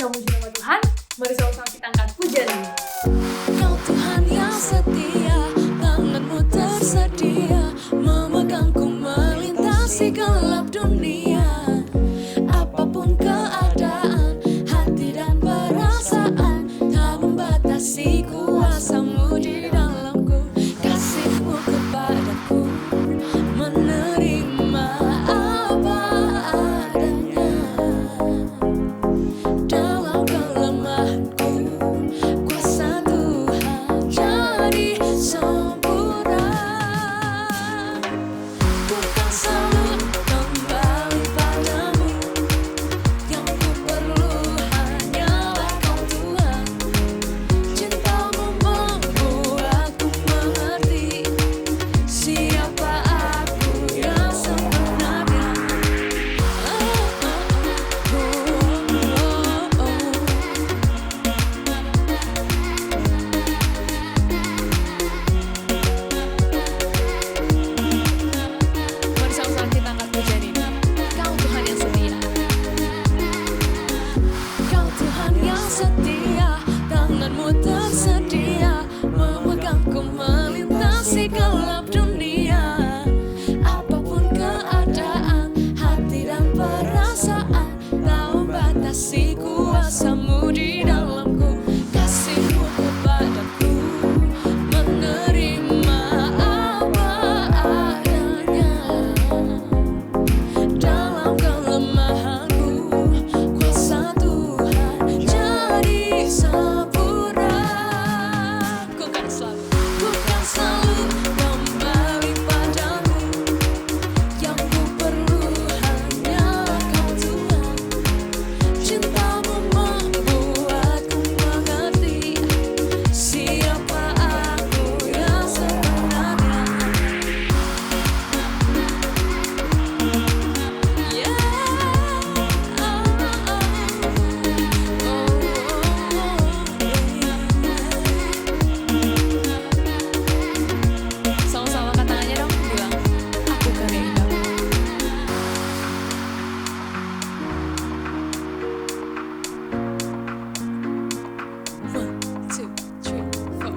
memuji nama Tuhan, mari sama-sama kita angkat pujian ini. Kau Tuhan yang setia, tanganmu tersedia, memegangku melintasi gelap dunia. Apapun keadaan, hati dan perasaan, tak membatasi kuasamu di dalamku. Kasihmu kepadaku, menerima apa adanya. Dalam kelemahanku, kuasa Tuhan jadi sempurna. Ku kan selalu kembali padamu, yang ku perlu hanyalah Kau Tuhan. Cintamu membuatku mengerti siapa aku yang sebenarnya. Mari sama-sama kita angkat pujian ini. Kau Tuhan yang setia. Kau Tuhan yang setia, tanganmu tersedia, memegangku melintasi gelap dunia. Apapun keadaan, hati dan perasaan, tak membatasi kuasamu di dalamku. Kasihmu kepadaku, menerima apa adanya. Dalam kelemahanku, kuasa Tuhan jadi sempurna. Ku kan selalu kembali padamu, yang ku perlu hanyalah Kau Tuhan. Cintamu membuatku mengerti siapa aku yang sebenarnya. Sama-sama angkat tangannya dong, bilang, aku karya indahmu. One, two, three, four.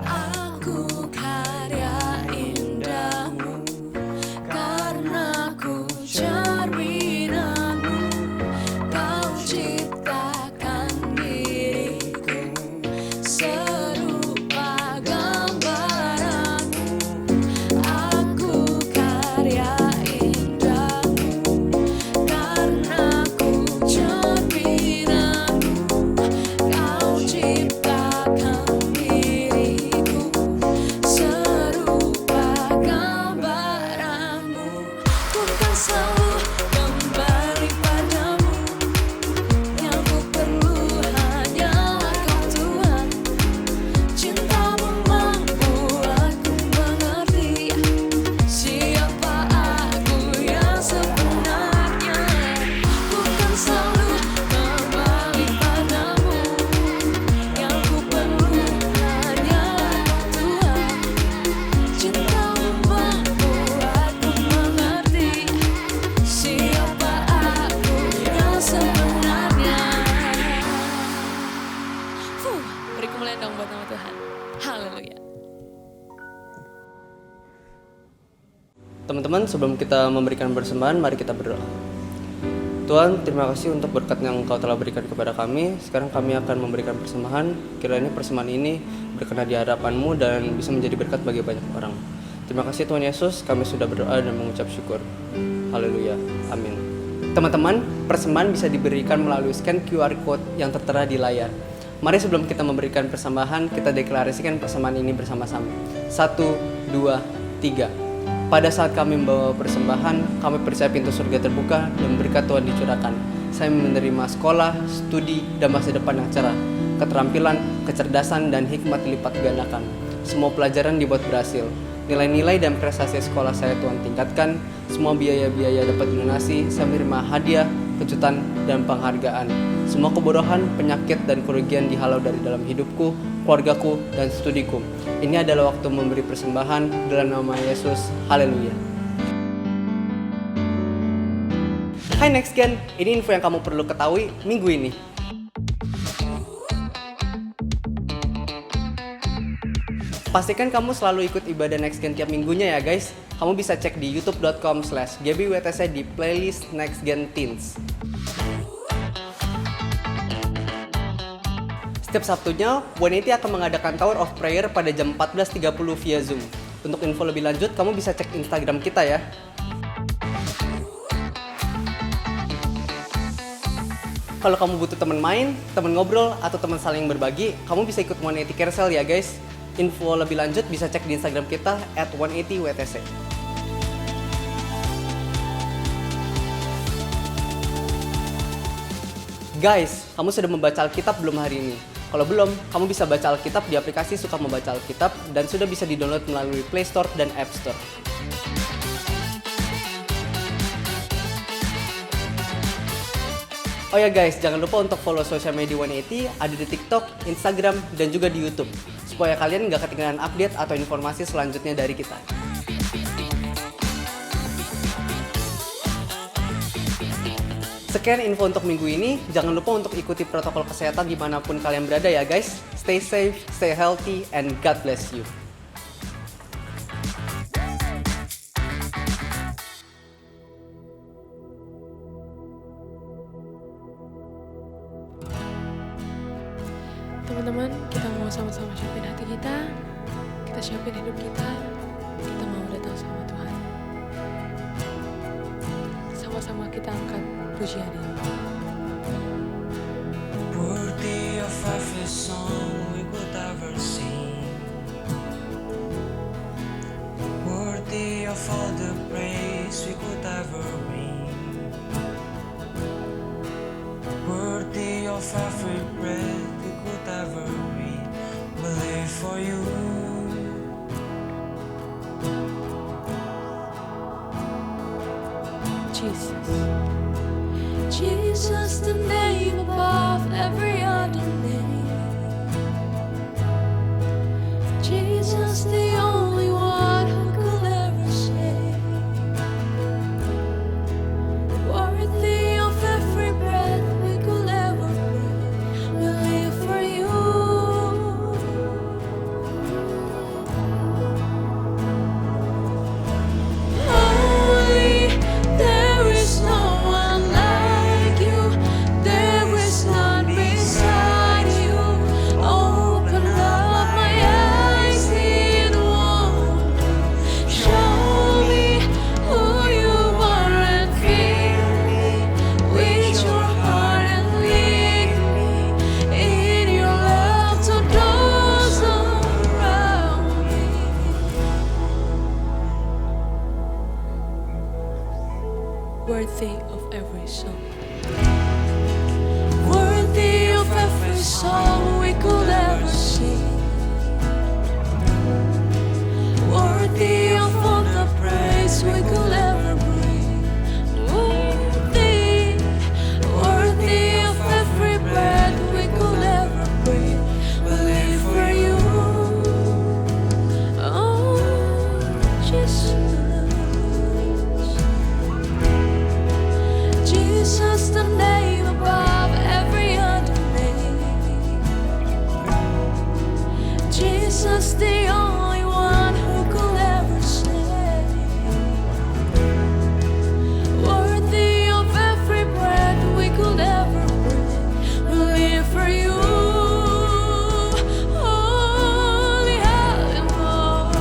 Aku karya indahmu, karena ku cerminanmu. Kau ciptakan diriku serupa gambaranmu. Aku karya indahmu, karena ku cerminanmu. Kau ciptakan diriku serupa gambaranmu. Ku kan selalu kembali padamu, yang ku perlu hanyalah Kau Tuhan. Cintamu membuatku mengerti siapa aku yang sebenarnya. Ku kan selalu kembali padamu, yang ku perlu hanyalah Kau Tuhan. Cintamu membuatku mengerti siapa aku yang sebenarnya. Beri kemuliaan dong buat nama Tuhan. Haleluya. Teman-teman, sebelum kita memberikan persembahan, mari kita berdoa. Tuhan, terima kasih untuk berkat yang Engkau telah berikan kepada kami. Sekarang kami akan memberikan persembahan. Kiranya persembahan ini berkenan di hadapan-Mu dan bisa menjadi berkat bagi banyak orang. Terima kasih Tuhan Yesus, kami sudah berdoa dan mengucap syukur. Haleluya, amin. Teman-teman, persembahan bisa diberikan melalui scan QR Code yang tertera di layar. Mari sebelum kita memberikan persembahan, kita deklarasikan persembahan ini bersama-sama. 1, 2, 3. Pada saat kami membawa persembahan, kami percaya pintu surga terbuka dan berkat Tuhan dicurahkan. Saya menerima sekolah, studi, dan masa depan yang cerah, keterampilan, kecerdasan, dan hikmat dilipat gandakan. Semua pelajaran dibuat berhasil. Nilai-nilai dan prestasi sekolah saya Tuhan tingkatkan. Semua biaya-biaya dapat dilunasi. Saya menerima hadiah, kejutan, dan penghargaan. Semua kebodohan, penyakit, dan kerugian dihalau dari dalam hidupku, keluargaku, dan studiku. Ini adalah waktu memberi persembahan dalam nama Yesus. Haleluya. Hai Next Gen, ini info yang kamu perlu ketahui minggu ini. Pastikan kamu selalu ikut ibadah Next Gen tiap minggunya ya guys. Kamu bisa cek di youtube.com/gbwtc di playlist Next Gen Teens. Setiap Sabtunya, 180 akan mengadakan Tower of Prayer pada jam 14.30 via Zoom. Untuk info lebih lanjut, kamu bisa cek Instagram kita ya. Kalau kamu butuh teman main, teman ngobrol, atau teman saling berbagi, kamu bisa ikut 180 Carousel ya guys. Info lebih lanjut bisa cek di Instagram kita @180wtc. Guys, kamu sudah membaca Alkitab belum hari ini? Kalau belum, kamu bisa baca Alkitab di aplikasi Suka Membaca Alkitab dan sudah bisa di-download melalui Play Store dan App Store. Oh ya guys, jangan lupa untuk follow sosial media 180, ada di TikTok, Instagram, dan juga di YouTube, supaya kalian nggak ketinggalan update atau informasi selanjutnya dari kita. Sekian info untuk minggu ini, jangan lupa untuk ikuti protokol kesehatan dimanapun kalian berada ya guys. Stay safe, stay healthy, and God bless you. Teman-teman, kita mau sama-sama siapin hati kita siapin hidup kita mau datang sama Tuhan. Sama-sama kita angkat pujian ini. Worthy of every song we could ever sing, worthy of all the praise we could ever bring, worthy of every breath we could ever breathe. We live for you. Jesus, the name above every other name. Jesus, the only one who could ever save. Worthy of every breath we could ever breathe. We live for you. Holy, there is no one like you. There is none beside you. Open up my eyes in wonder. Show me who you are and fill me with your heart and lead me in your love to those around me. Worthy of every song. Worthy of every song we could ever sing. Worthy of all the praise we could ever bring. Worthy, worthy of every breath we could ever breathe. We live for you. Oh, Jesus. Jesus, the name above every other name. Jesus, the only one who could ever save. Worthy of every breath we could ever breathe. We live for you. Holy, holy, holy.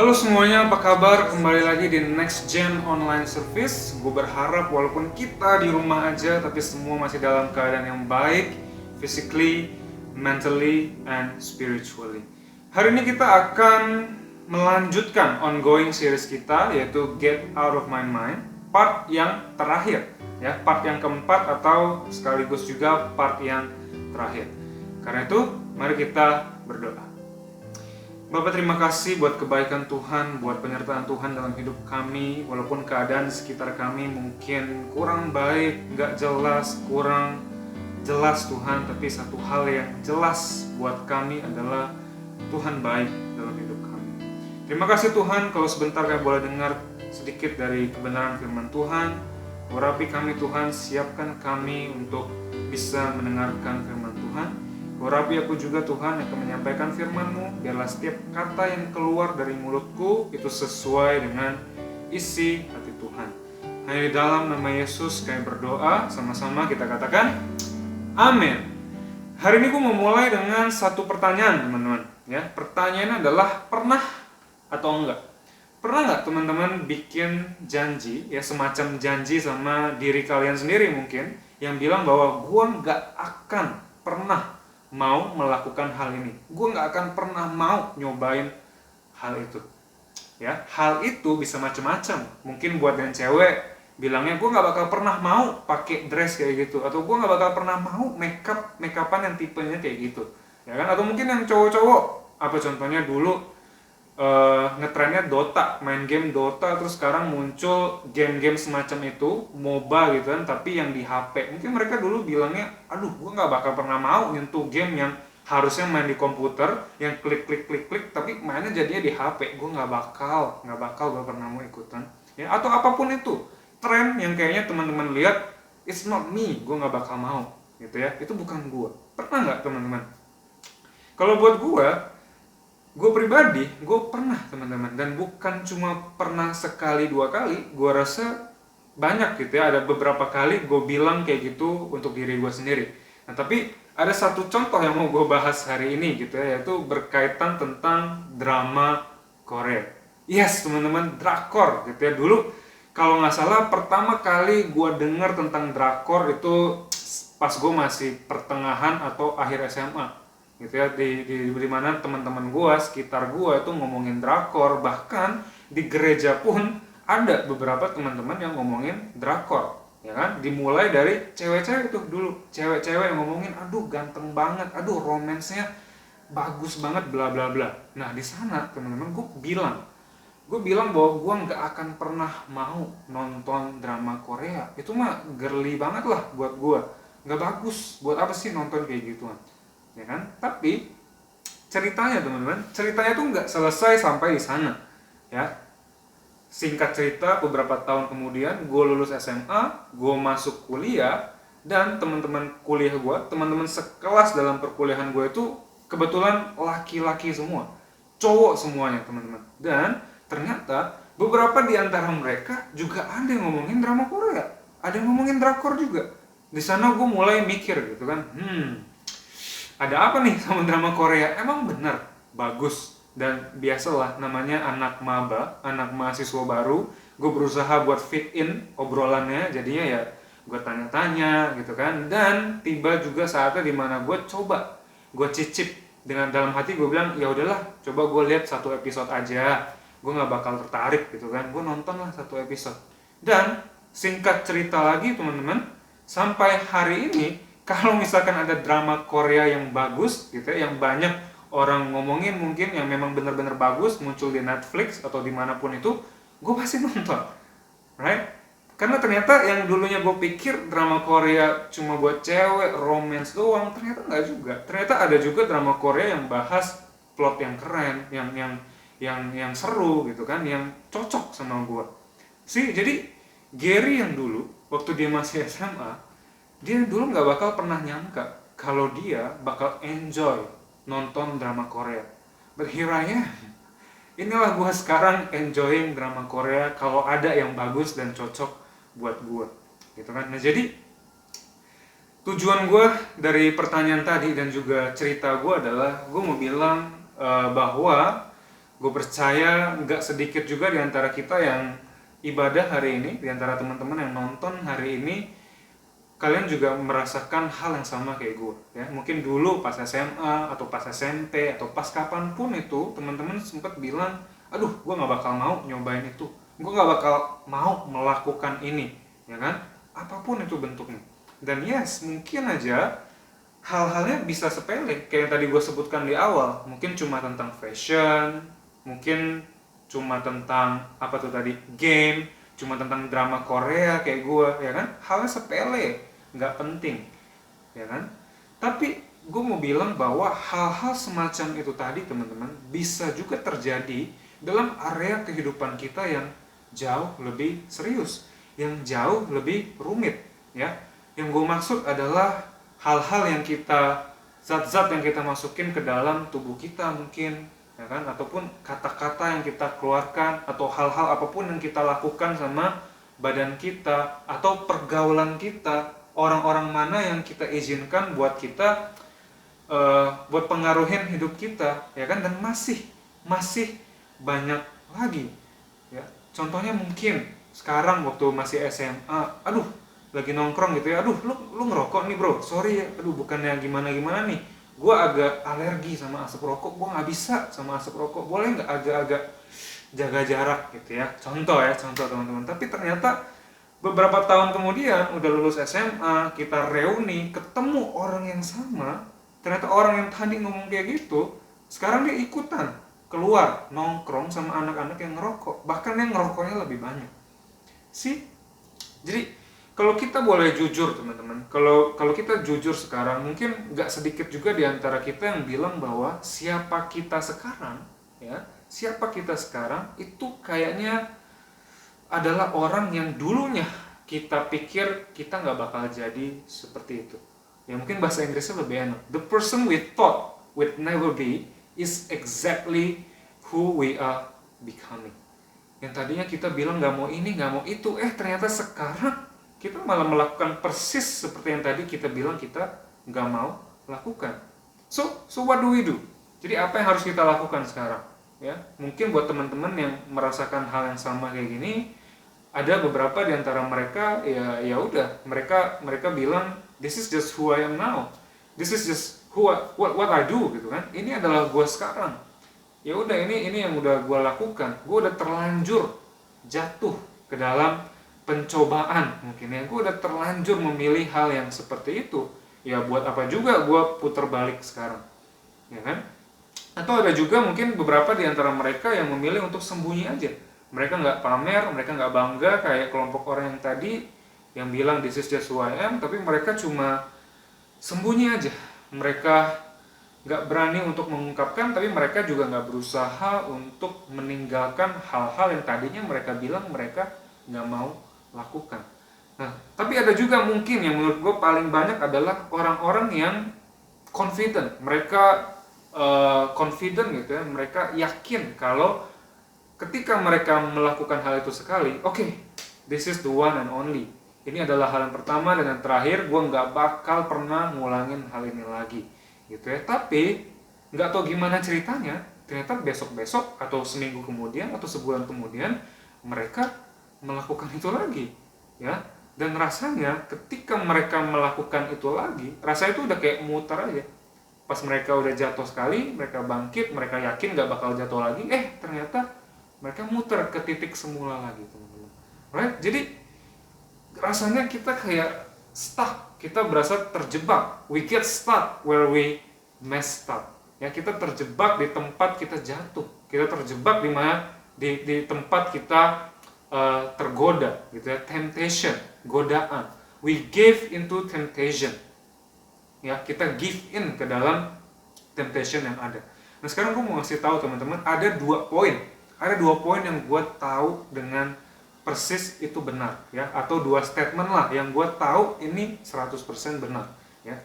Halo semuanya, apa kabar? Kembali lagi di Next Gen Online Service. Gue berharap walaupun kita di rumah aja, tapi semua masih dalam keadaan yang baik, physically, mentally, and spiritually. Hari ini kita akan melanjutkan ongoing series kita, yaitu Get Out of My Mind, part yang terakhir, ya, part yang keempat atau sekaligus juga part yang terakhir. Karena itu, mari kita berdoa. Bapak, terima kasih buat kebaikan Tuhan, buat penyertaan Tuhan dalam hidup kami. Walaupun keadaan di sekitar kami mungkin kurang baik, nggak jelas, kurang jelas Tuhan, tapi satu hal yang jelas buat kami adalah Tuhan baik dalam hidup kami. Terima kasih Tuhan kalau sebentar kami boleh dengar sedikit dari kebenaran firman Tuhan. Urapi kami Tuhan, siapkan kami untuk bisa mendengarkan firman Tuhan. Urapi aku juga Tuhan yang akan menyampaikan firman-Mu, biarlah setiap kata yang keluar dari mulutku itu sesuai dengan isi hati Tuhan. Hanya di dalam nama Yesus kami berdoa, sama-sama kita katakan amin. Hari ini gue mau mulai dengan satu pertanyaan teman-teman. Ya, pertanyaannya adalah pernah atau enggak? Pernah nggak teman-teman bikin janji, ya semacam janji sama diri kalian sendiri mungkin, yang bilang bahwa gue nggak akan pernah mau melakukan hal ini, gue nggak akan pernah mau nyobain hal itu, ya. Hal itu bisa macam-macam. Mungkin buat yang cewek bilangnya gue nggak bakal pernah mau pakai dress kayak gitu, atau gue nggak bakal pernah mau makeupan yang tipenya kayak gitu, ya kan? Atau mungkin yang cowok-cowok, apa contohnya dulu ngetrennya Dota, main game Dota, terus sekarang muncul game-game semacam itu, MOBA gitu kan, tapi yang di HP. Mungkin mereka dulu bilangnya, aduh gue nggak bakal pernah mau nyentuh game yang harusnya main di komputer, yang klik, tapi mainnya jadinya di HP. Gue nggak bakal gue pernah mau ikutan. Ya, atau apapun itu, tren yang kayaknya teman-teman lihat, it's not me, gue nggak bakal mau, gitu ya. Itu bukan gue. Pernah nggak teman-teman? Kalau buat gue pribadi, gue pernah teman-teman, dan bukan cuma pernah sekali dua kali, gue rasa banyak gitu ya, ada beberapa kali gue bilang kayak gitu untuk diri gue sendiri. Nah tapi ada satu contoh yang mau gue bahas hari ini gitu ya, yaitu berkaitan tentang drama Korea. Yes teman-teman, drakor gitu ya. Dulu kalau nggak salah pertama kali gue dengar tentang drakor itu pas gue masih pertengahan atau akhir SMA. Gitu ya, di mana teman-teman gua sekitar gua itu ngomongin drakor, bahkan di gereja pun ada beberapa teman-teman yang ngomongin drakor, ya kan? Dimulai dari cewek-cewek itu dulu, cewek-cewek yang ngomongin, aduh ganteng banget, aduh romansnya bagus banget, bla bla bla. Nah di sana teman-teman gua bilang bahwa gua nggak akan pernah mau nonton drama Korea, itu mah girly banget lah buat gua, nggak bagus, buat apa sih nonton kayak gituan? Ya kan? Tapi ceritanya teman-teman, ceritanya tuh nggak selesai sampai di sana, ya. Singkat cerita, beberapa tahun kemudian gue lulus SMA, gue masuk kuliah, dan teman-teman kuliah gue, teman-teman sekelas dalam perkuliahan gue itu kebetulan laki-laki semua, cowok semuanya teman-teman. Dan ternyata beberapa di antara mereka juga ada yang ngomongin drama Korea, ada yang ngomongin drakor juga. Di sana gue mulai mikir gitu kan, ada apa nih sama drama Korea? Emang bener bagus, dan biasalah namanya anak maba, anak mahasiswa baru, gue berusaha buat fit in obrolannya, jadinya ya gue tanya-tanya gitu kan. Dan tiba juga saatnya dimana gue coba, gue cicip, dengan dalam hati gue bilang ya udahlah, coba gue lihat satu episode aja, gue nggak bakal tertarik gitu kan. Gue nonton lah satu episode, dan singkat cerita lagi teman-teman, sampai hari ini kalau misalkan ada drama Korea yang bagus gitu ya, yang banyak orang ngomongin, mungkin yang memang benar-benar bagus, muncul di Netflix atau dimanapun itu, gue pasti nonton, right? Karena ternyata yang dulunya gue pikir drama Korea cuma buat cewek, romance doang, ternyata nggak juga. Ternyata ada juga drama Korea yang bahas plot yang keren, yang seru gitu kan, yang cocok sama gue. Jadi Gary yang dulu waktu dia masih SMA, dia dulu nggak bakal pernah nyangka kalau dia bakal enjoy nonton drama Korea. But here I am. Inilah gue sekarang enjoying drama Korea kalau ada yang bagus dan cocok buat gue, gitu kan. Nah jadi tujuan gue dari pertanyaan tadi dan juga cerita gue adalah gue mau bilang bahwa gue percaya nggak sedikit juga di antara kita yang ibadah hari ini, di antara teman-teman yang nonton hari ini, kalian juga merasakan hal yang sama kayak gue ya. Mungkin dulu pas SMA atau pas SMP atau pas kapanpun itu teman-teman sempat bilang, aduh gue nggak bakal mau nyobain itu, gue nggak bakal mau melakukan ini, ya kan, apapun itu bentuknya. Dan yes, mungkin aja hal-halnya bisa sepele kayak yang tadi gue sebutkan di awal, mungkin cuma tentang fashion, mungkin cuma tentang apa tuh tadi, game, cuma tentang drama Korea kayak gue, ya kan, halnya sepele, nggak penting, ya kan. Tapi gue mau bilang bahwa hal-hal semacam itu tadi teman-teman bisa juga terjadi dalam area kehidupan kita yang jauh lebih serius, yang jauh lebih rumit, ya. Yang gue maksud adalah hal-hal yang kita, zat-zat yang kita masukin ke dalam tubuh kita mungkin, ya kan, ataupun kata-kata yang kita keluarkan, atau hal-hal apapun yang kita lakukan sama badan kita, atau pergaulan kita, orang-orang mana yang kita izinkan buat kita, buat pengaruhin hidup kita, ya kan, dan masih banyak lagi, ya. Contohnya mungkin sekarang waktu masih SMA, aduh lagi nongkrong gitu ya, aduh lu ngerokok nih bro, sorry ya, aduh bukannya gimana nih, gue agak alergi sama asap rokok, gue nggak bisa sama asap rokok, boleh nggak agak-agak jaga jarak gitu ya, contoh teman-teman. Tapi ternyata beberapa tahun kemudian udah lulus SMA, kita reuni, ketemu orang yang sama, ternyata orang yang tadi ngomong kayak gitu, sekarang dia ikutan keluar nongkrong sama anak-anak yang ngerokok, bahkan yang ngerokoknya lebih banyak sih. Jadi kalau kita boleh jujur teman-teman, kalau kita jujur sekarang, mungkin nggak sedikit juga di antara kita yang bilang bahwa siapa kita sekarang itu kayaknya adalah orang yang dulunya kita pikir kita nggak bakal jadi seperti itu. Ya mungkin bahasa Inggrisnya lebih enak. The person we thought would never be is exactly who we are becoming. Yang tadinya kita bilang nggak mau ini, nggak mau itu, ternyata sekarang kita malah melakukan persis seperti yang tadi kita bilang kita nggak mau lakukan. So what do we do? Jadi apa yang harus kita lakukan sekarang? Ya, mungkin buat teman-teman yang merasakan hal yang sama kayak gini, ada beberapa di antara mereka ya udah, mereka bilang this is just who I am now. This is just what I do gitu kan. Ini adalah gue sekarang. Ya udah, ini yang udah gue lakukan. Gue udah terlanjur jatuh ke dalam pencobaan mungkin ya, gue udah terlanjur memilih hal yang seperti itu, ya buat apa juga gue putar balik sekarang, ya kan. Atau ada juga mungkin beberapa di antara mereka yang memilih untuk sembunyi aja, mereka nggak pamer, mereka nggak bangga kayak kelompok orang yang tadi yang bilang this is just who I am, tapi mereka cuma sembunyi aja, mereka nggak berani untuk mengungkapkan, tapi mereka juga nggak berusaha untuk meninggalkan hal-hal yang tadinya mereka bilang mereka nggak mau lakukan. Nah, tapi ada juga mungkin yang menurut gue paling banyak adalah orang-orang yang confident. Mereka confident gitu ya, mereka yakin kalau ketika mereka melakukan hal itu sekali, okay, this is the one and only. Ini adalah hal yang pertama dan yang terakhir, gue nggak bakal pernah ngulangin hal ini lagi, gitu ya. Tapi nggak tahu gimana ceritanya, ternyata besok-besok atau seminggu kemudian atau sebulan kemudian mereka melakukan itu lagi, ya. Dan rasanya ketika mereka melakukan itu lagi, rasanya itu udah kayak muter aja. Pas mereka udah jatuh sekali, mereka bangkit, mereka yakin gak bakal jatuh lagi, ternyata mereka muter ke titik semula lagi, teman-teman. Right? Jadi rasanya kita kayak stuck, kita berasa terjebak. We get stuck where we messed up. Ya, kita terjebak di tempat kita jatuh, kita terjebak di mana di tempat kita tergoda, gitu ya, temptation, godaan. We give into temptation. Ya, kita give in ke dalam temptation yang ada. Nah, sekarang gue mau ngasih tahu teman-teman, ada dua poin yang gue tahu dengan persis itu benar, ya, atau dua statement lah yang gue tahu ini 100% benar, ya.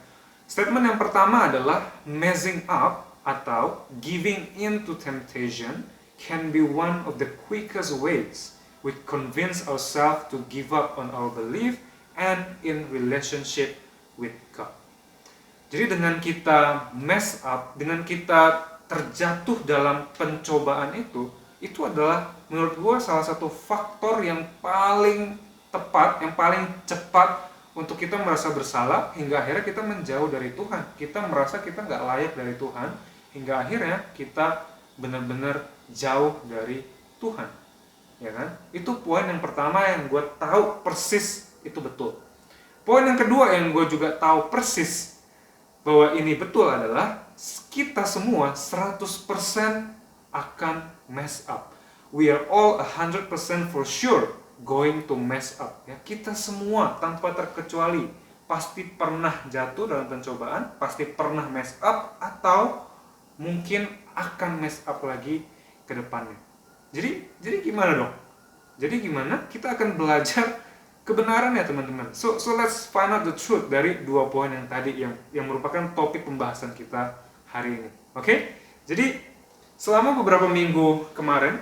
Statement yang pertama adalah messing up atau giving in to temptation can be one of the quickest ways we convince ourselves to give up on our belief and in relationship with God. Jadi dengan kita mess up, dengan kita terjatuh dalam pencobaan itu adalah menurut gue salah satu faktor yang paling tepat, yang paling cepat untuk kita merasa bersalah hingga akhirnya kita menjauh dari Tuhan. Kita merasa kita nggak layak dari Tuhan hingga akhirnya kita benar-benar jauh dari Tuhan, ya kan? Itu poin yang pertama yang gue tahu persis itu betul. Poin yang kedua yang gue juga tahu persis bahwa ini betul adalah kita semua 100% akan mess up. We are all 100% for sure going to mess up. Ya, kita semua tanpa terkecuali pasti pernah jatuh dalam pencobaan, pasti pernah mess up atau mungkin akan mess up lagi ke depannya. Jadi gimana dong? Jadi gimana? Kita akan belajar kebenaran ya teman-teman. So let's find out the truth dari dua poin yang tadi yang merupakan topik pembahasan kita hari ini. Oke? Jadi selama beberapa minggu kemarin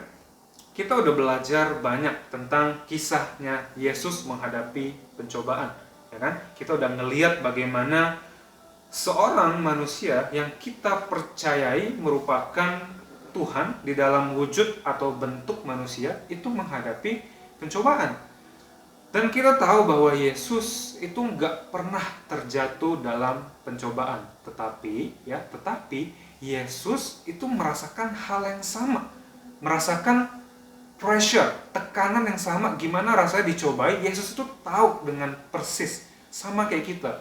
kita udah belajar banyak tentang kisahnya Yesus menghadapi pencobaan, ya kan? Kita udah ngelihat bagaimana seorang manusia yang kita percayai merupakan Tuhan di dalam wujud atau bentuk manusia itu menghadapi pencobaan. Dan kita tahu bahwa Yesus itu nggak pernah terjatuh dalam pencobaan, tetapi Yesus itu merasakan hal yang sama, merasakan pressure, tekanan yang sama. Gimana rasanya dicobai? Yesus itu tahu dengan persis, sama kayak kita.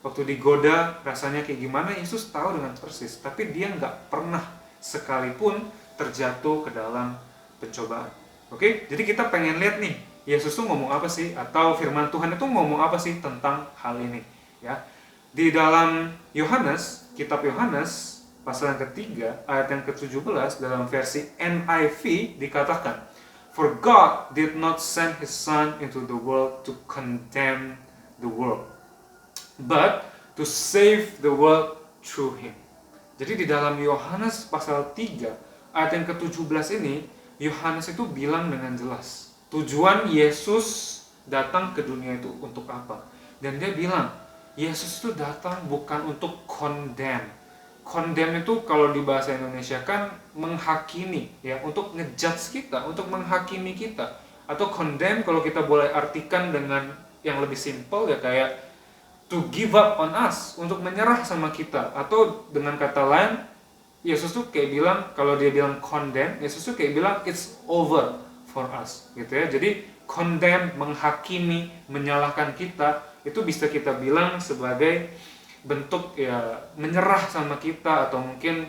Waktu digoda rasanya kayak gimana, Yesus tahu dengan persis, tapi dia nggak pernah sekalipun terjatuh ke dalam pencobaan. Oke, jadi kita pengen lihat nih, Yesus tuh ngomong apa sih, atau firman Tuhan itu ngomong apa sih tentang hal ini, ya. Di dalam Yohanes, kitab Yohanes pasal yang ketiga ayat yang ke-17 dalam versi NIV dikatakan, "For God did not send His Son into the world to condemn the world, but to save the world through Him." Jadi di dalam Yohanes pasal 3 ayat yang ke-17 ini, Yohanes itu bilang dengan jelas tujuan Yesus datang ke dunia itu untuk apa. Dan dia bilang, Yesus itu datang bukan untuk condemn. Condemn itu kalau di bahasa Indonesia kan menghakimi, ya, untuk ngejudge kita, untuk menghakimi kita. Atau condemn kalau kita boleh artikan dengan yang lebih simple ya kayak to give up on us, untuk menyerah sama kita. Atau dengan kata lain, Yesus tuh kayak bilang, kalau dia bilang condemn, Yesus tuh kayak bilang it's over for us, gitu ya. Jadi condemn, menghakimi, menyalahkan kita, itu bisa kita bilang sebagai bentuk ya menyerah sama kita, atau mungkin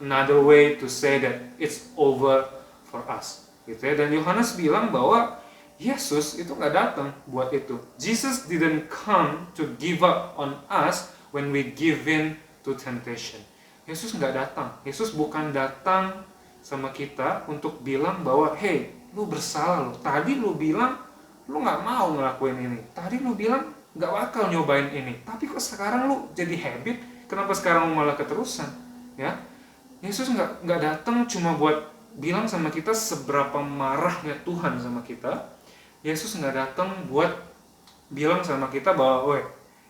another way to say that it's over for us, gitu ya. Dan Yohanes bilang bahwa Yesus itu nggak datang buat itu. Jesus didn't come to give up on us when we give in to temptation. Yesus nggak datang. Yesus bukan datang sama kita untuk bilang bahwa hey, lu bersalah lo. Tadi lu bilang lu nggak mau ngelakuin ini. Tadi lu bilang nggak bakal nyobain ini. Tapi kok sekarang lu jadi habit? Kenapa sekarang lu malah keterusan? Ya, Yesus nggak datang cuma buat bilang sama kita seberapa marahnya Tuhan sama kita. Yesus nggak datang buat bilang sama kita bahwa, "Woi,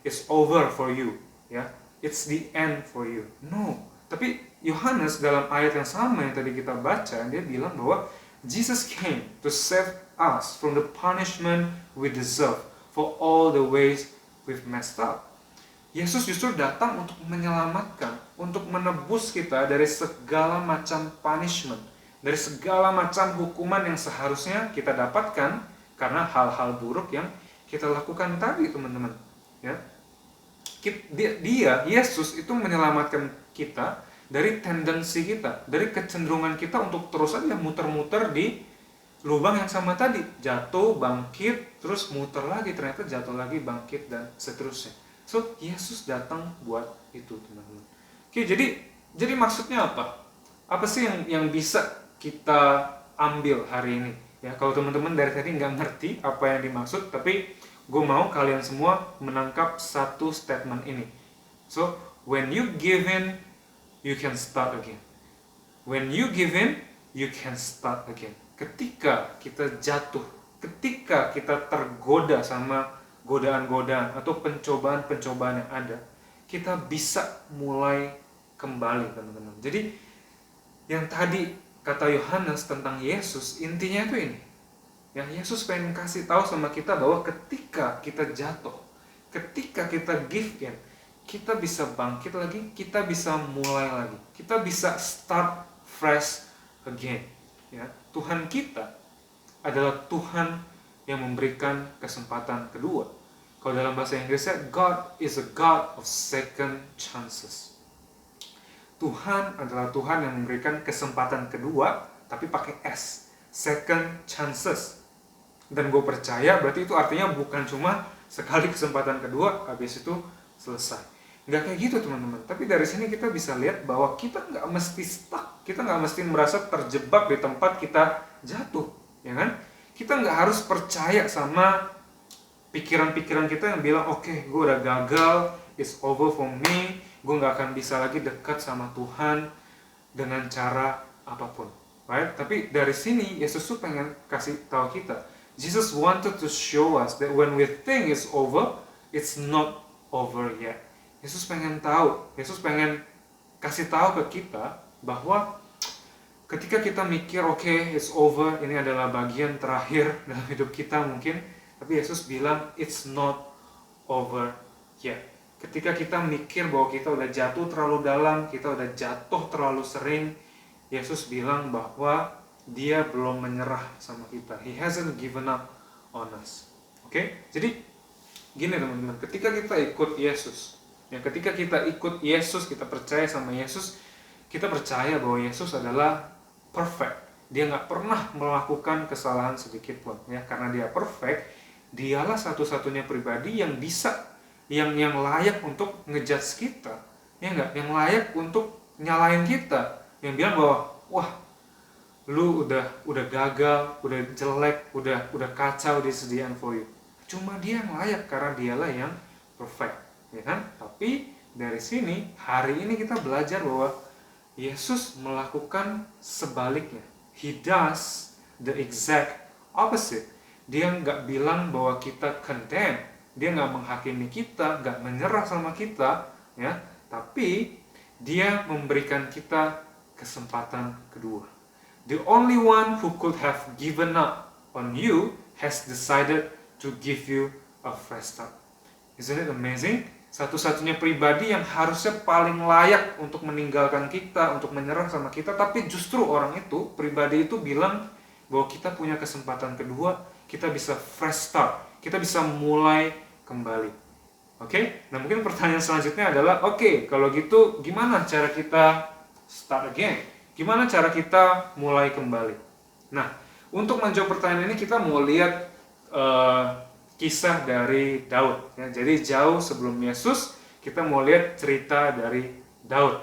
it's over for you." Ya, it's the end for you. No. Tapi Yohanes dalam ayat yang sama yang tadi kita baca, dia bilang bahwa Jesus came to save us from the punishment we deserve for all the ways we've messed up. Yesus justru datang untuk menyelamatkan, untuk menebus kita dari segala macam punishment, dari segala macam hukuman yang seharusnya kita dapatkan karena hal-hal buruk yang kita lakukan tadi, teman-teman. Ya, Yesus itu menyelamatkan kita dari tendensi kita, dari kecenderungan kita untuk terus aja muter-muter di lubang yang sama tadi, jatuh, bangkit, terus muter lagi, ternyata jatuh lagi, bangkit, dan seterusnya. So, Yesus datang buat itu, teman-teman. Oke, jadi maksudnya apa? Apa sih yang bisa kita ambil hari ini? Ya, kalau teman-teman dari tadi nggak ngerti apa yang dimaksud, tapi gue mau kalian semua menangkap satu statement ini. So, when you give in, you can start again. When you give in, you can start again. Ketika kita jatuh, ketika kita tergoda sama godaan-godaan atau pencobaan-pencobaan yang ada, kita bisa mulai kembali, teman-teman. Jadi yang tadi kata Yohanes tentang Yesus, intinya itu ini. Ya, Yesus pengen kasih tahu sama kita bahwa ketika kita jatuh, ketika kita give in, kita bisa bangkit lagi, kita bisa mulai lagi, kita bisa start fresh again. Ya, Tuhan kita adalah Tuhan yang memberikan kesempatan kedua. Kalau dalam bahasa Inggrisnya, God is a God of second chances. Tuhan adalah Tuhan yang memberikan kesempatan kedua, tapi pakai S, second chances. Dan gue percaya berarti itu artinya bukan cuma sekali kesempatan kedua, habis itu selesai. Nggak kayak gitu teman-teman. Tapi dari sini kita bisa lihat bahwa kita nggak mesti stuck, kita nggak mesti merasa terjebak di tempat kita jatuh, ya kan? Kita nggak harus percaya sama pikiran-pikiran kita yang bilang, oke, gue udah gagal, it's over for me, gue nggak akan bisa lagi dekat sama Tuhan dengan cara apapun, right? Tapi dari sini Yesus tuh pengen kasih tahu kita, Jesus wanted to show us that when we think it's over, it's not over yet. Yesus pengen tahu, Yesus pengen kasih tahu ke kita bahwa ketika kita mikir, oke, it's over, ini adalah bagian terakhir dalam hidup kita mungkin, tapi Yesus bilang, it's not over yet. Ketika kita mikir bahwa kita udah jatuh terlalu dalam, kita udah jatuh terlalu sering, Yesus bilang bahwa dia belum menyerah sama kita. He hasn't given up on us. Oke? Jadi, gini teman-teman, ketika kita ikut Yesus, ya, ketika kita ikut Yesus, kita percaya sama Yesus, kita percaya bahwa Yesus adalah perfect. Dia nggak pernah melakukan kesalahan sedikit pun, ya, karena dia perfect. Dialah satu-satunya pribadi yang bisa, yang layak untuk ngejudge kita, ya enggak, yang layak untuk nyalain kita, yang bilang bahwa wah, lu udah gagal, udah jelek, udah kacau, this is the end for you. Cuma dia yang layak karena dialah yang perfect, ya kan? Tapi dari sini hari ini kita belajar bahwa Yesus melakukan sebaliknya. He does the exact opposite. Dia nggak bilang bahwa kita condemn, dia nggak menghakimi kita, nggak menyerah sama kita, ya. Tapi dia memberikan kita kesempatan kedua. The only one who could have given up on you has decided to give you a fresh start. Isn't it amazing? Satu-satunya pribadi yang harusnya paling layak untuk meninggalkan kita, untuk menyerah sama kita, tapi justru orang itu, pribadi itu bilang bahwa kita punya kesempatan kedua, kita bisa fresh start, kita bisa mulai kembali. Oke? Nah, mungkin pertanyaan selanjutnya adalah, oke, kalau gitu gimana cara kita start again? Gimana cara kita mulai kembali? Nah, untuk menjawab pertanyaan ini kita mau lihat kisah dari Daud. Ya, jadi jauh sebelum Yesus, kita mau lihat cerita dari Daud.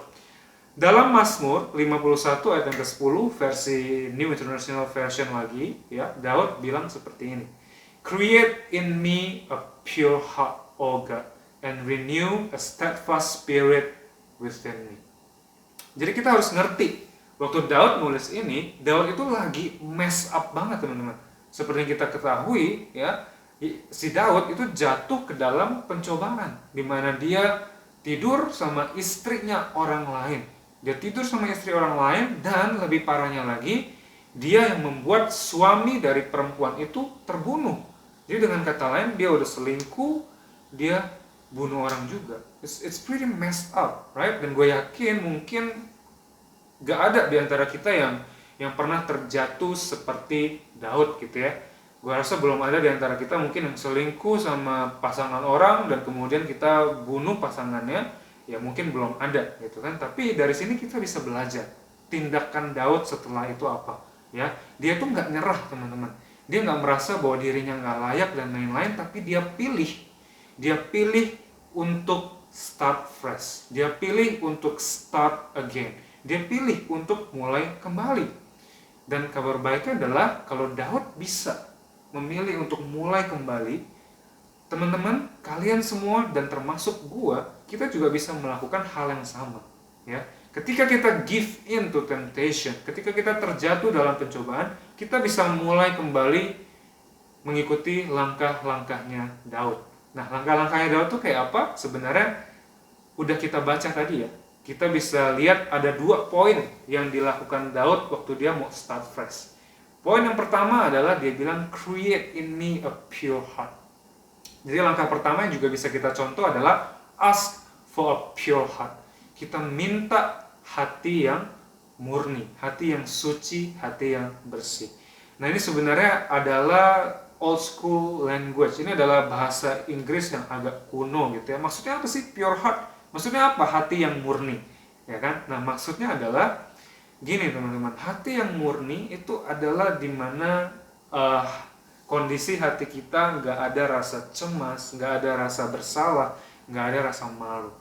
Dalam Mazmur 51 ayat yang ke-10 versi New International Version lagi, ya, Daud bilang seperti ini. Create in me a pure heart, O God, and renew a steadfast spirit within me. Jadi kita harus ngerti, waktu Daud nulis ini, Daud itu lagi mess up banget teman-teman. Seperti yang kita ketahui, ya, si Daud itu jatuh ke dalam pencobaan, di mana dia tidur sama istrinya orang lain. Dia tidur sama istri orang lain, dan lebih parahnya lagi, dia yang membuat suami dari perempuan itu terbunuh. Jadi dengan kata lain, dia udah selingkuh, dia bunuh orang juga. It's pretty messed up, right? Dan gue yakin mungkin gak ada di antara kita yang pernah terjatuh seperti Daud gitu ya. Gue rasa belum ada di antara kita mungkin yang selingkuh sama pasangan orang dan kemudian kita bunuh pasangannya. Ya mungkin belum ada gitu kan. Tapi dari sini kita bisa belajar tindakan Daud setelah itu apa. Ya, dia tuh nggak nyerah teman-teman. Dia nggak merasa bahwa dirinya nggak layak dan lain-lain, tapi dia pilih untuk start fresh. Dia pilih untuk start again. Dia pilih untuk mulai kembali. Dan kabar baiknya adalah kalau Daud bisa memilih untuk mulai kembali, teman-teman, kalian semua dan termasuk gua, kita juga bisa melakukan hal yang sama, ya. Ketika kita give in to temptation, ketika kita terjatuh dalam pencobaan, kita bisa mulai kembali mengikuti langkah-langkahnya Daud. Nah, langkah-langkahnya Daud tuh kayak apa? Sebenarnya udah kita baca tadi ya. kita bisa lihat ada 2 poin yang dilakukan Daud waktu dia mau start fresh. Poin yang pertama adalah dia bilang, create in me a pure heart. Jadi langkah pertama yang juga bisa kita contoh adalah ask for a pure heart. Kita minta hati yang murni, hati yang suci, hati yang bersih. Nah, ini sebenarnya adalah old school language. Ini adalah bahasa Inggris yang agak kuno gitu ya. Maksudnya apa sih pure heart? Maksudnya apa hati yang murni? Ya kan? Nah, maksudnya adalah gini teman-teman, hati yang murni itu adalah dimana kondisi hati kita nggak ada rasa cemas, nggak ada rasa bersalah, nggak ada rasa malu.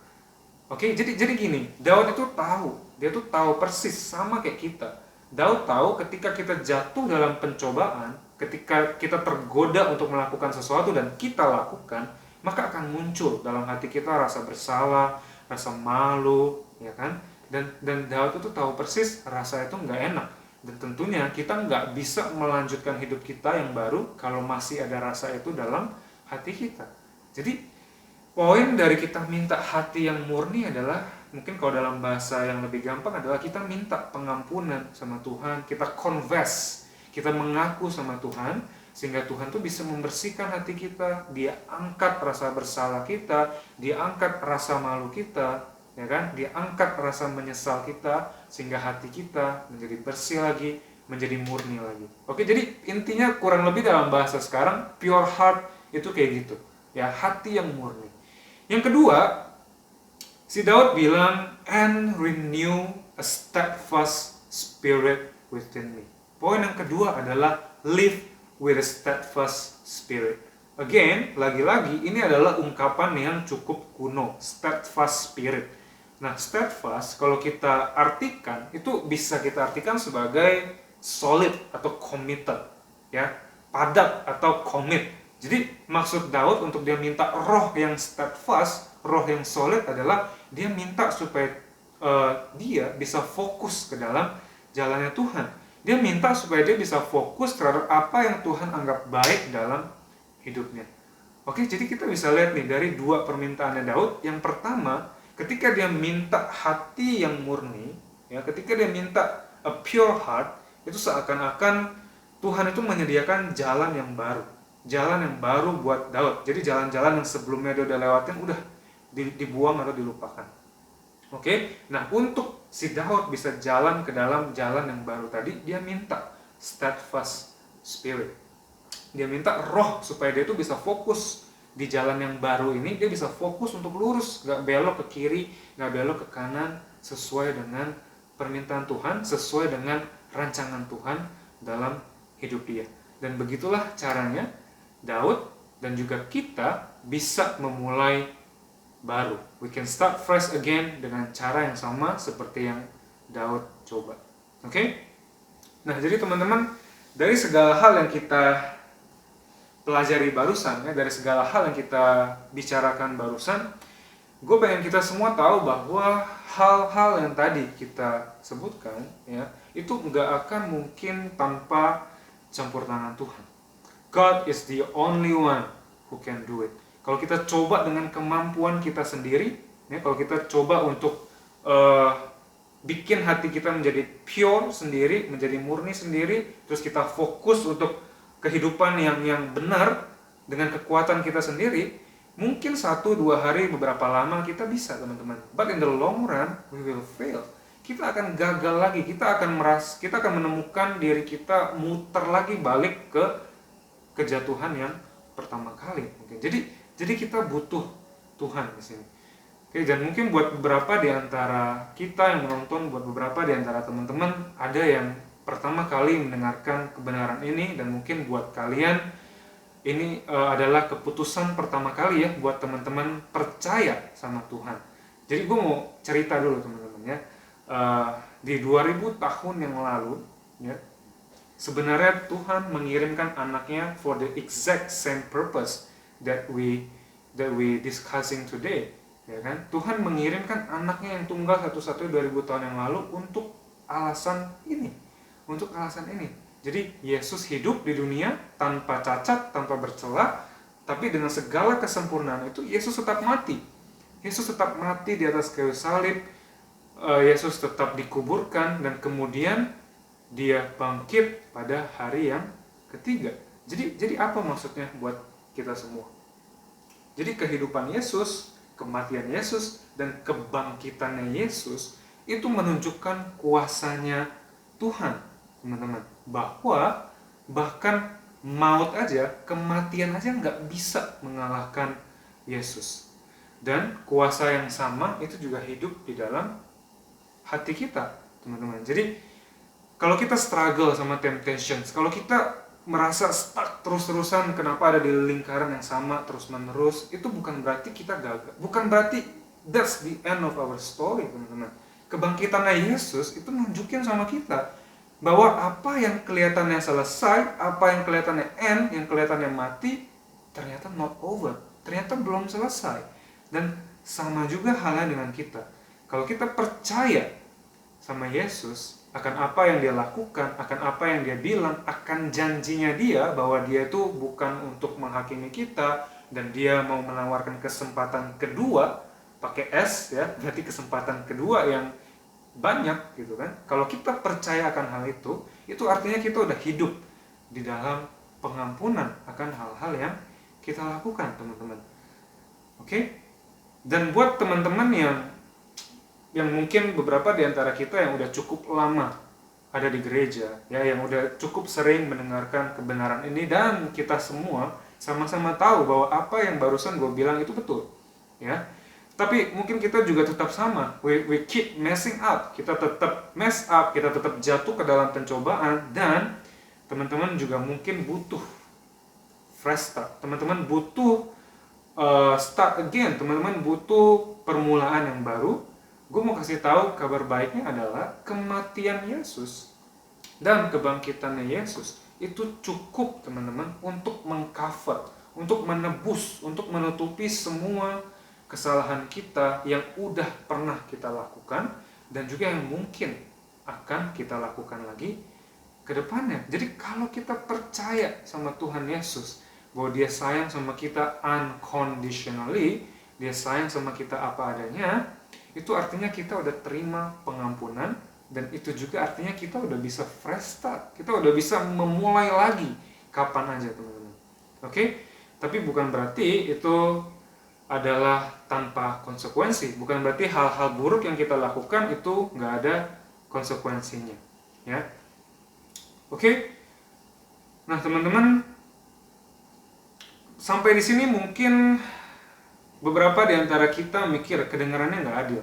Oke, jadi gini, Daud itu tahu, dia tuh tahu persis sama kayak kita. Daud tahu ketika kita jatuh dalam pencobaan, ketika kita tergoda untuk melakukan sesuatu dan kita lakukan, maka akan muncul dalam hati kita rasa bersalah, rasa malu, ya kan? Dan Daud itu tahu persis rasa itu nggak enak. Dan tentunya kita nggak bisa melanjutkan hidup kita yang baru kalau masih ada rasa itu dalam hati kita. Jadi poin dari kita minta hati yang murni adalah, mungkin kalau dalam bahasa yang lebih gampang adalah kita minta pengampunan sama Tuhan, kita confess, kita mengaku sama Tuhan, sehingga Tuhan tuh bisa membersihkan hati kita, dia angkat rasa bersalah kita, dia angkat rasa malu kita, ya kan? Dia angkat rasa menyesal kita, sehingga hati kita menjadi bersih lagi, menjadi murni lagi. Oke, jadi intinya kurang lebih dalam bahasa sekarang, pure heart itu kayak gitu, ya, hati yang murni. Yang kedua, si Daud bilang, and renew a steadfast spirit within me. Poin yang kedua adalah live with a steadfast spirit. Again, lagi-lagi ini adalah ungkapan yang cukup kuno, steadfast spirit. Nah, steadfast kalau kita artikan, itu bisa kita artikan sebagai solid atau committed, ya, padat atau commit. Jadi maksud Daud untuk dia minta roh yang steadfast, roh yang solid adalah dia minta supaya dia bisa fokus ke dalam jalannya Tuhan. Dia minta supaya dia bisa fokus terhadap apa yang Tuhan anggap baik dalam hidupnya. Oke, jadi kita bisa lihat nih dari 2 permintaannya Daud. Yang pertama, ketika dia minta hati yang murni, ya, ketika dia minta a pure heart, itu seakan-akan Tuhan itu menyediakan jalan yang baru. Jalan yang baru buat Daud. Jadi jalan-jalan yang sebelumnya dia udah lewatin udah dibuang atau dilupakan. Oke, nah untuk si Daud bisa jalan ke dalam jalan yang baru tadi, dia minta steadfast spirit. Dia minta roh supaya dia itu bisa fokus di jalan yang baru ini, dia bisa fokus untuk lurus, gak belok ke kiri, gak belok ke kanan, sesuai dengan permintaan Tuhan, sesuai dengan rancangan Tuhan dalam hidup dia. Dan begitulah caranya Daud dan juga kita bisa memulai baru. We can start fresh again dengan cara yang sama seperti yang Daud coba. Oke? Nah, jadi teman-teman, dari segala hal yang kita pelajari barusan, ya, dari segala hal yang kita bicarakan barusan, gue pengen kita semua tahu bahwa hal-hal yang tadi kita sebutkan, ya, itu nggak akan mungkin tanpa campur tangan Tuhan. God is the only one who can do it. Kalau kita coba dengan kemampuan kita sendiri, ya, kalau kita coba untuk bikin hati kita menjadi pure sendiri, menjadi murni sendiri, terus kita fokus untuk kehidupan yang benar dengan kekuatan kita sendiri, mungkin 1-2 hari, beberapa lama kita bisa, teman-teman. But in the long run, we will fail. Kita akan gagal lagi, kita akan menemukan diri kita muter lagi balik ke kejatuhan yang pertama kali. Oke, jadi kita butuh Tuhan di sini. Oke, dan mungkin buat beberapa di antara kita yang menonton, buat beberapa di antara teman-teman ada yang pertama kali mendengarkan kebenaran ini, dan mungkin buat kalian ini adalah keputusan pertama kali ya buat teman-teman percaya sama Tuhan. Jadi gue mau cerita dulu teman-teman ya. Di 2000 tahun yang lalu ya, sebenarnya Tuhan mengirimkan anaknya for the exact same purpose that we discussing today, ya kan? Tuhan mengirimkan anaknya yang tunggal satu-satunya 2000 tahun yang lalu untuk alasan ini. Jadi Yesus hidup di dunia tanpa cacat, tanpa bercela, tapi dengan segala kesempurnaan itu Yesus tetap mati. Yesus tetap mati di atas kayu salib Yesus tetap dikuburkan dan kemudian dia bangkit pada hari yang ketiga. Jadi apa maksudnya buat kita semua? Jadi kehidupan Yesus, kematian Yesus, dan kebangkitannya Yesus itu menunjukkan kuasanya Tuhan, teman-teman. Bahwa bahkan maut aja, kematian aja nggak bisa mengalahkan Yesus. Dan kuasa yang sama itu juga hidup di dalam hati kita, teman-teman. Jadi kalau kita struggle sama temptations, kalau kita merasa stuck terus-terusan, kenapa ada di lingkaran yang sama terus-menerus, itu bukan berarti kita gagal. Bukan berarti that's the end of our story, teman-teman. Kebangkitannya Yesus itu nunjukin sama kita bahwa apa yang kelihatannya selesai, apa yang kelihatannya end, yang kelihatannya mati, ternyata not over, ternyata belum selesai. Dan sama juga halnya dengan kita. Kalau kita percaya sama Yesus, akan apa yang dia lakukan, akan apa yang dia bilang, akan janjinya dia bahwa dia itu bukan untuk menghakimi kita, dan dia mau menawarkan kesempatan kedua, pakai S ya, berarti kesempatan kedua yang banyak gitu kan. Kalau kita percaya akan hal itu artinya kita udah hidup di dalam pengampunan akan hal-hal yang kita lakukan, teman-teman. Oke? Dan buat teman-teman yang mungkin beberapa di antara kita yang udah cukup lama ada di gereja, ya, yang udah cukup sering mendengarkan kebenaran ini, dan kita semua sama-sama tahu bahwa apa yang barusan gue bilang itu betul, ya. Tapi mungkin kita juga tetap sama, we keep messing up, kita tetap mess up, kita tetap jatuh ke dalam pencobaan, dan teman-teman juga mungkin butuh fresh start, teman-teman butuh start again, teman-teman butuh permulaan yang baru. Gue mau kasih tahu kabar baiknya adalah kematian Yesus dan kebangkitannya Yesus itu cukup, teman-teman, untuk mengcover, untuk menebus, untuk menutupi semua kesalahan kita yang udah pernah kita lakukan dan juga yang mungkin akan kita lakukan lagi ke depannya. Jadi kalau kita percaya sama Tuhan Yesus bahwa dia sayang sama kita unconditionally, dia sayang sama kita apa adanya, itu artinya kita udah terima pengampunan, dan itu juga artinya kita udah bisa fresh start, kita udah bisa memulai lagi kapan aja, teman-teman. Oke? Tapi bukan berarti itu adalah tanpa konsekuensi, bukan berarti hal-hal buruk yang kita lakukan itu nggak ada konsekuensinya, ya. Oke? Nah, teman-teman, sampai di sini mungkin beberapa di antara kita mikir kedengarannya nggak adil,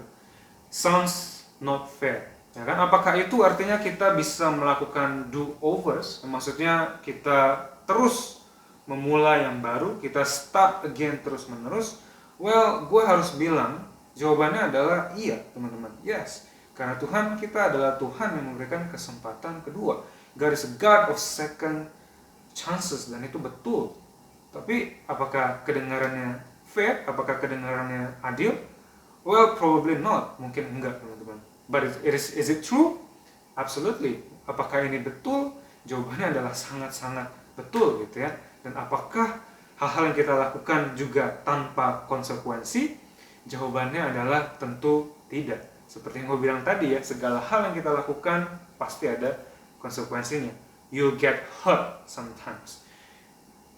sounds not fair, ya kan? Apakah itu artinya kita bisa melakukan do-overs? Maksudnya kita terus memulai yang baru, kita start again terus-menerus? Well, gue harus bilang jawabannya adalah iya, teman-teman. Yes, karena Tuhan kita adalah Tuhan yang memberikan kesempatan kedua. God is a God of second chances, dan itu betul. Tapi apakah kedengarannya fair? Apakah kedengarannya adil? Well, probably not. Mungkin enggak, teman-teman. But is it true? Absolutely. Apakah ini betul? Jawabannya adalah sangat-sangat betul, gitu ya. Dan apakah hal-hal yang kita lakukan juga tanpa konsekuensi? Jawabannya adalah tentu tidak. Seperti yang gue bilang tadi ya, segala hal yang kita lakukan pasti ada konsekuensinya. You'll get hurt sometimes.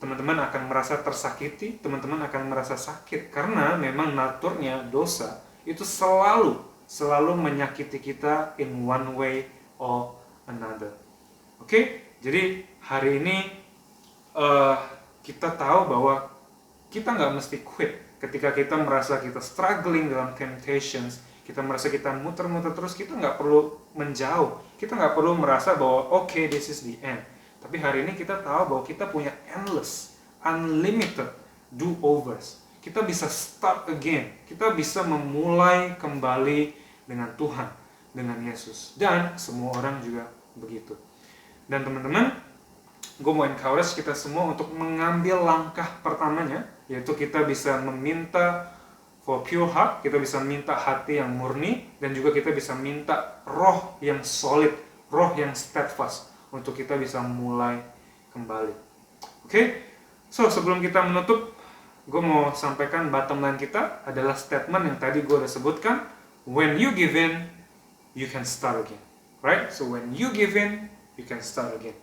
Teman-teman akan merasa tersakiti, teman-teman akan merasa sakit, karena memang naturnya dosa itu selalu menyakiti kita in one way or another. Oke? Jadi hari ini kita tahu bahwa kita nggak mesti quit ketika kita merasa kita struggling dalam temptations, kita merasa kita muter-muter terus, kita nggak perlu menjauh, kita nggak perlu merasa bahwa okay, this is the end. Tapi hari ini kita tahu bahwa kita punya endless, unlimited do-overs. Kita bisa start again, kita bisa memulai kembali dengan Tuhan, dengan Yesus. Dan semua orang juga begitu. Dan teman-teman, gue mau encourage kita semua untuk mengambil langkah pertamanya, yaitu kita bisa meminta for pure heart, kita bisa minta hati yang murni, dan juga kita bisa minta roh yang solid, roh yang steadfast, untuk kita bisa mulai kembali. Oke? So, sebelum kita menutup, gue mau sampaikan bottom line kita adalah statement yang tadi gue udah sebutkan. When you give in, you can start again. Right? So when you give in, you can start again.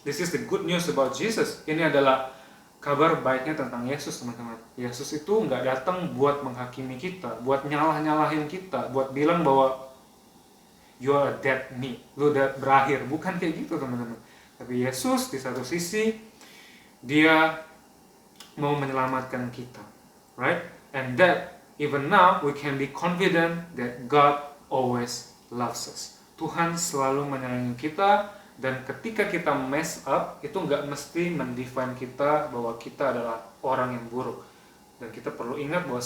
This is the good news about Jesus. Ini adalah kabar baiknya tentang Yesus, teman-teman. Yesus itu nggak datang buat menghakimi kita, buat nyalah-nyalahin kita, buat bilang bahwa you are a dead meat, lu udah berakhir. Bukan kayak gitu, teman-teman. Tapi Yesus di satu sisi, dia mau menyelamatkan kita. Right? And that even now we can be confident that God always loves us. Tuhan selalu menyayangi kita. Dan ketika kita mess up, itu nggak mesti mendefine kita bahwa kita adalah orang yang buruk. Dan kita perlu ingat bahwa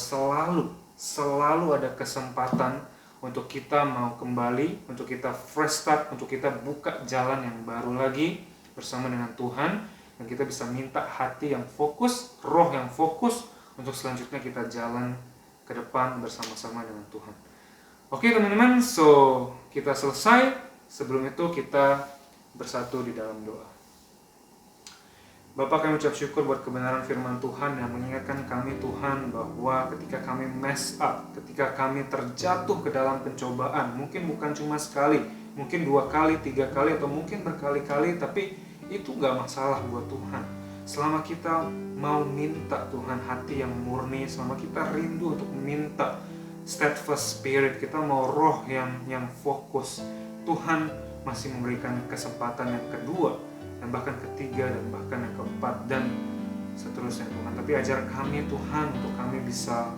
selalu ada kesempatan untuk kita mau kembali, untuk kita fresh start, untuk kita buka jalan yang baru lagi bersama dengan Tuhan. Dan kita bisa minta hati yang fokus, roh yang fokus, untuk selanjutnya kita jalan ke depan bersama-sama dengan Tuhan. Oke teman-teman, so kita selesai. Sebelum itu kita bersatu di dalam doa. Bapa, kami ucap syukur buat kebenaran firman Tuhan yang mengingatkan kami Tuhan bahwa ketika kami mess up, ketika kami terjatuh ke dalam pencobaan, mungkin bukan cuma sekali, mungkin 2 kali, 3 kali, atau mungkin berkali-kali, tapi itu gak masalah buat Tuhan. Selama kita mau minta Tuhan hati yang murni, selama kita rindu untuk minta steadfast spirit, kita mau roh yang fokus, Tuhan masih memberikan kesempatan yang kedua, dan bahkan ketiga, dan bahkan yang keempat, dan seterusnya Tuhan. Tapi ajar kami Tuhan untuk kami bisa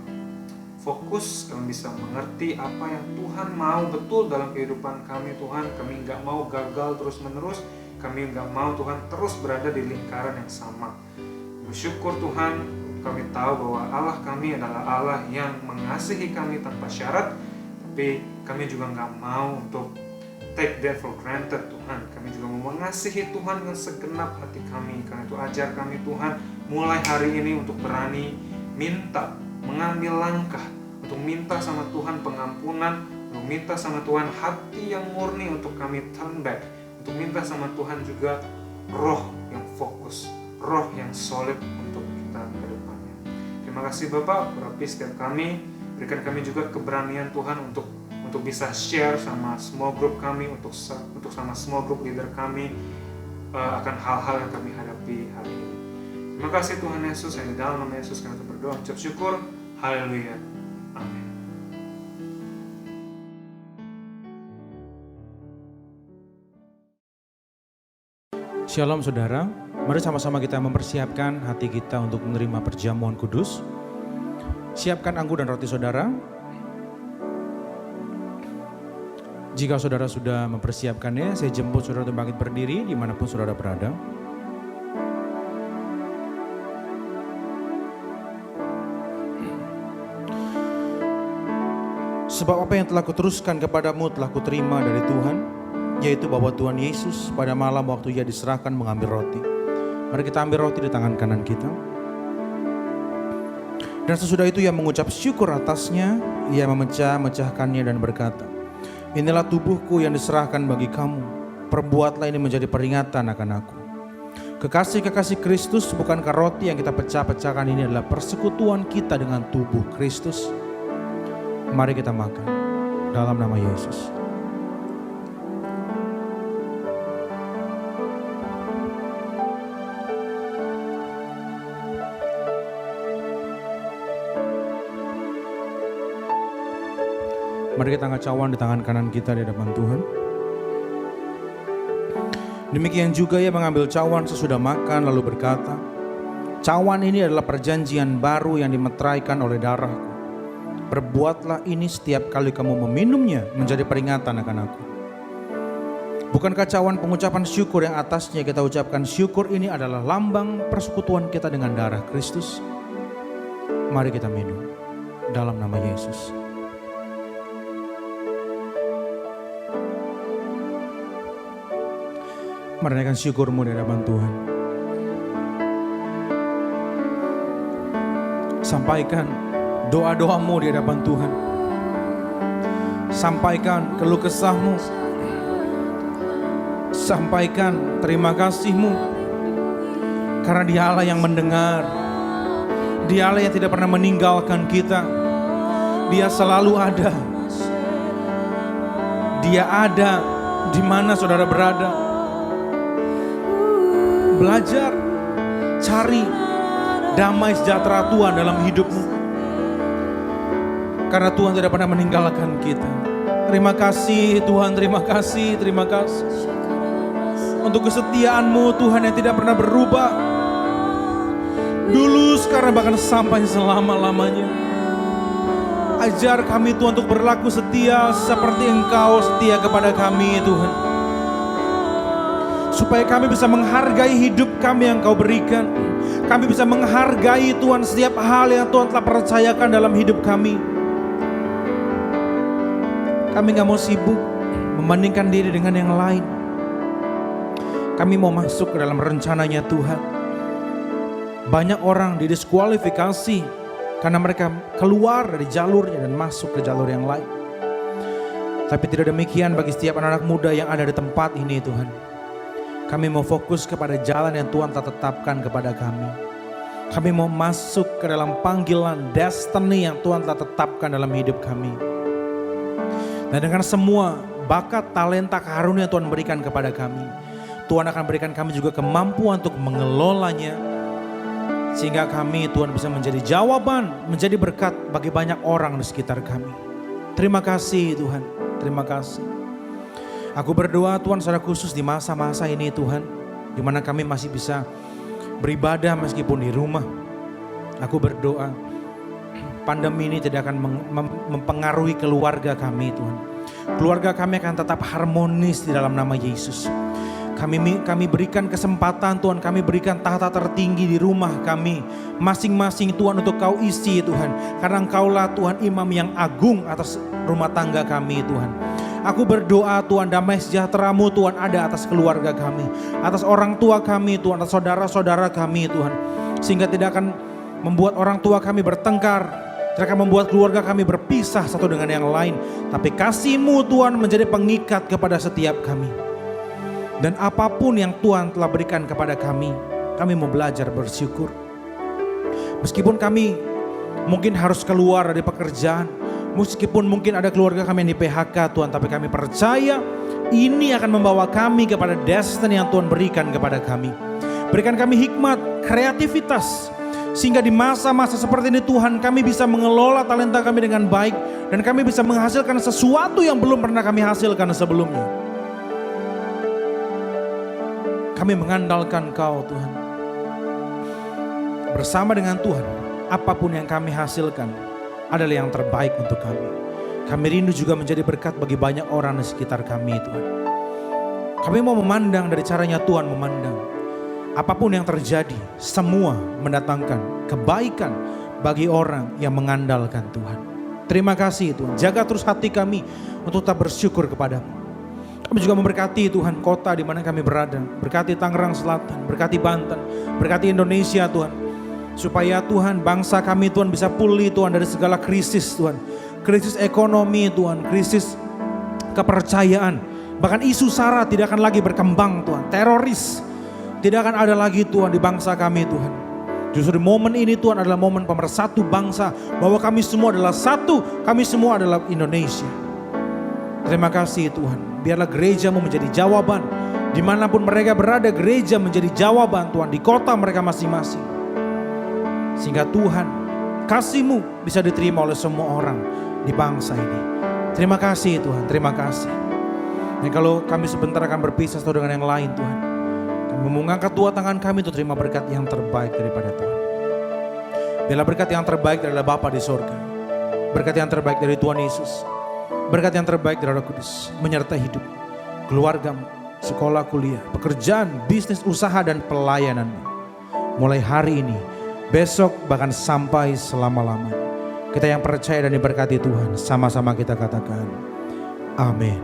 fokus, kami bisa mengerti apa yang Tuhan mau betul dalam kehidupan kami Tuhan. Kami gak mau gagal terus menerus, kami gak mau Tuhan terus berada di lingkaran yang sama. Bersyukur Tuhan, kami tahu bahwa Allah kami adalah Allah yang mengasihi kami tanpa syarat, tapi kami juga gak mau untuk take that for granted Tuhan. Kami juga mau mengasihi Tuhan dengan segenap hati kami. Karena itu ajar kami Tuhan mulai hari ini untuk berani minta, mengambil langkah, untuk minta sama Tuhan pengampunan, untuk minta sama Tuhan hati yang murni untuk kami turn back, untuk minta sama Tuhan juga roh yang fokus, roh yang solid untuk kita ke depannya. Terima kasih Bapak, berapi setiap kami, berikan kami juga keberanian Tuhan untuk bisa share sama small group kami, untuk sama small group leader kami akan hal-hal yang kami hadapi hari ini. Terima kasih Tuhan Yesus, yang di dalam nama Yesus kami berdoa, ucap syukur, haleluya, amin. Shalom saudara, mari sama-sama kita mempersiapkan hati kita untuk menerima perjamuan kudus. Siapkan anggur dan roti saudara. Jika saudara sudah mempersiapkannya, saya jemput saudara untuk bangkit berdiri dimanapun saudara berada. Sebab apa yang telah kuteruskan kepadamu telah kuterima dari Tuhan, yaitu bahwa Tuhan Yesus pada malam waktu ia diserahkan mengambil roti. Mari kita ambil roti di tangan kanan kita. Dan sesudah itu ia mengucap syukur atasnya, ia memecah-mecahkannya dan berkata, inilah tubuhku yang diserahkan bagi kamu. Perbuatlah ini menjadi peringatan akan aku. Kekasih-kekasih Kristus, bukankah roti yang kita pecah-pecahkan ini adalah persekutuan kita dengan tubuh Kristus? Mari kita makan dalam nama Yesus. Mari kita angkat cawan di tangan kanan kita di hadapan Tuhan. Demikian juga ia mengambil cawan sesudah makan lalu berkata, cawan ini adalah perjanjian baru yang dimeteraikan oleh darahku. Perbuatlah ini setiap kali kamu meminumnya menjadi peringatan akan aku. Bukankah cawan pengucapan syukur yang atasnya kita ucapkan syukur ini adalah lambang persekutuan kita dengan darah Kristus? Mari kita minum dalam nama Yesus. Mari naikkan syukurmu di hadapan Tuhan. Sampaikan doa-doamu di hadapan Tuhan. Sampaikan keluh kesahmu. Sampaikan terima kasihmu. Karena Dia Allah yang mendengar. Dia Allah yang tidak pernah meninggalkan kita. Dia selalu ada. Dia ada di mana saudara berada. Belajar cari damai sejahtera Tuhan dalam hidupmu. Karena Tuhan tidak pernah meninggalkan kita. Terima kasih Tuhan, terima kasih, terima kasih. Untuk kesetiaan-Mu Tuhan yang tidak pernah berubah. Dulu, sekarang, bahkan sampai selama-lamanya. Ajar kami Tuhan untuk berlaku setia seperti Engkau setia kepada kami Tuhan. Supaya kami bisa menghargai hidup kami yang Kau berikan. Kami bisa menghargai Tuhan setiap hal yang Tuhan telah percayakan dalam hidup kami. Kami gak mau sibuk membandingkan diri dengan yang lain. Kami mau masuk ke dalam rencananya Tuhan. Banyak orang didiskualifikasi karena mereka keluar dari jalurnya dan masuk ke jalur yang lain. Tapi tidak demikian bagi setiap anak-anak muda yang ada di tempat ini Tuhan. Kami mau fokus kepada jalan yang Tuhan telah tetapkan kepada kami. Kami mau masuk ke dalam panggilan destiny yang Tuhan telah tetapkan dalam hidup kami. Dan dengan semua bakat, talenta, karunia yang Tuhan berikan kepada kami, Tuhan akan berikan kami juga kemampuan untuk mengelolanya. Sehingga kami Tuhan bisa menjadi jawaban, menjadi berkat bagi banyak orang di sekitar kami. Terima kasih Tuhan, terima kasih. Aku berdoa Tuhan secara khusus di masa-masa ini Tuhan, di mana kami masih bisa beribadah meskipun di rumah. Aku berdoa pandemi ini tidak akan mempengaruhi keluarga kami Tuhan. Keluarga kami akan tetap harmonis di dalam nama Yesus. Kami berikan kesempatan Tuhan, kami berikan tahta tertinggi di rumah kami. Masing-masing Tuhan untuk Kau isi Tuhan. Karena Engkaulah Tuhan imam yang agung atas rumah tangga kami Tuhan. Aku berdoa Tuhan damai sejahtera-Mu Tuhan ada atas keluarga kami. Atas orang tua kami Tuhan, atas saudara-saudara kami Tuhan. Sehingga tidak akan membuat orang tua kami bertengkar. Tidak akan membuat keluarga kami berpisah satu dengan yang lain. Tapi kasih-Mu Tuhan menjadi pengikat kepada setiap kami. Dan apapun yang Tuhan telah berikan kepada kami mau belajar bersyukur. Meskipun kami mungkin harus keluar dari pekerjaan, meskipun mungkin ada keluarga kami yang di PHK Tuhan, tapi kami percaya ini akan membawa kami kepada destiny yang Tuhan berikan kepada kami. Berikan kami hikmat, kreativitas, sehingga di masa-masa seperti ini Tuhan kami bisa mengelola talenta kami dengan baik. Dan kami bisa menghasilkan sesuatu yang belum pernah kami hasilkan sebelumnya. Kami mengandalkan Kau Tuhan. Bersama dengan Tuhan, apapun yang kami hasilkan adalah yang terbaik untuk kami. Kami rindu juga menjadi berkat bagi banyak orang di sekitar kami Tuhan. Kami mau memandang dari caranya Tuhan memandang. Apapun yang terjadi, semua mendatangkan kebaikan bagi orang yang mengandalkan Tuhan. Terima kasih Tuhan, jaga terus hati kami untuk tetap bersyukur kepadamu. Kami juga memberkati Tuhan kota di mana kami berada. Berkati Tangerang Selatan, berkati Banten, berkati Indonesia Tuhan. Supaya Tuhan bangsa kami Tuhan bisa pulih Tuhan dari segala krisis Tuhan. Krisis ekonomi Tuhan, krisis kepercayaan. Bahkan isu sara tidak akan lagi berkembang Tuhan. Teroris tidak akan ada lagi Tuhan di bangsa kami Tuhan. Justru di momen ini Tuhan adalah momen pemersatu bangsa. Bahwa kami semua adalah satu, kami semua adalah Indonesia. Terima kasih Tuhan. Biarlah gereja-Mu menjadi jawaban. Dimanapun mereka berada, gereja menjadi jawaban Tuhan. Di kota mereka masing-masing. Sehingga Tuhan, kasih-Mu bisa diterima oleh semua orang di bangsa ini. Terima kasih Tuhan, terima kasih. Dan kalau kami sebentar akan berpisah satu dengan yang lain Tuhan. Kami mengangkat dua tangan kami untuk terima berkat yang terbaik daripada Tuhan. Biarlah berkat yang terbaik adalah Bapa di sorga. Berkat yang terbaik dari Tuhan Yesus. Berkat yang terbaik dari Roh Kudus menyertai hidup, keluargamu, sekolah, kuliah, pekerjaan, bisnis, usaha, dan pelayananmu. Mulai hari ini, besok, bahkan sampai selama-lamanya. Kita yang percaya dan diberkati Tuhan, sama-sama kita katakan, amin.